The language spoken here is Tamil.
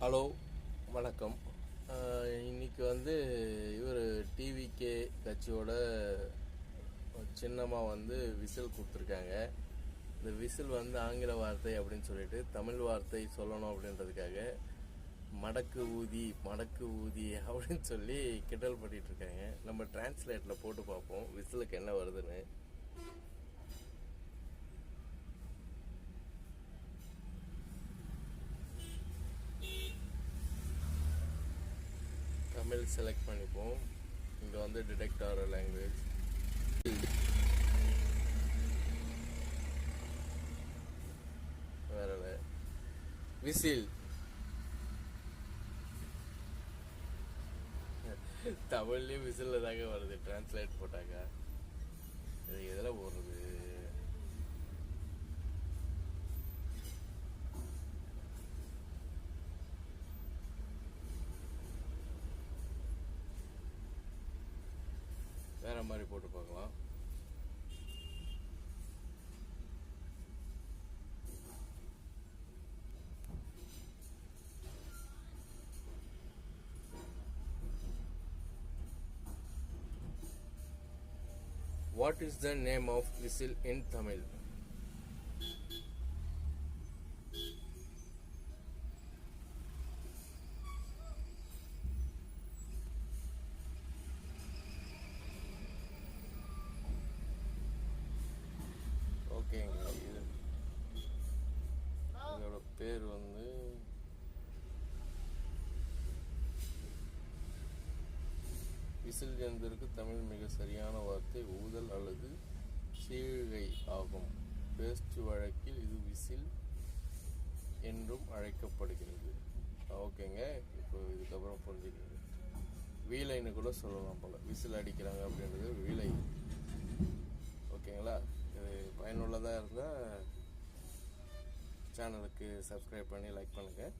ஹலோ, வணக்கம். இன்னைக்கு இவர் டிவிகே கட்சியோட சின்னமாக விசில் கொடுத்துருக்காங்க. இந்த விசில் ஆங்கில வார்த்தை அப்படின்னு சொல்லிட்டு தமிழ் வார்த்தை சொல்லணும் அப்படின்றதுக்காக மடக்கு ஊதி அப்படின்னு சொல்லி கிண்டல் பண்ணிட்டு இருக்காங்க. நம்ம டிரான்ஸ்லேட்டில் போட்டு பார்ப்போம் விசிலுக்கு என்ன வருதுன்னு. தமிழ் செலக்ட் பண்ணிப்போம். இங்கே டிடெக்ட் ஆகிற லாங்குவேஜ் வேற விசில். தமிழ்லேயும் விசிலில் தாங்க வருது டிரான்ஸ்லேட் போட்டாங்க. இது எதில் போடுறது? வேற மாதிரி போட்டு பார்க்கலாம். What is the name of whistle in Tamil? ஓகேங்க, இதோட பேர் விசில் என்பதற்கு தமிழ் மிக சரியான வார்த்தை ஊதல் அல்லது சீழ்கை ஆகும். பேச்சு வழக்கில் இது விசில் என்றும் அழைக்கப்படுகிறது. ஓகேங்க, இப்போ இதுக்கப்புறம் புரிஞ்சுக்கிறது. வீலைன்னு கூட சொல்லலாம் போல. விசில் அடிக்கிறாங்க அப்படின்றது வீலை. ஓகேங்களா? இது பயனுள்ளதாக இருந்தால் சேனலுக்கு சப்ஸ்கிரைப் பண்ணி லைக் பண்ணுங்கள்.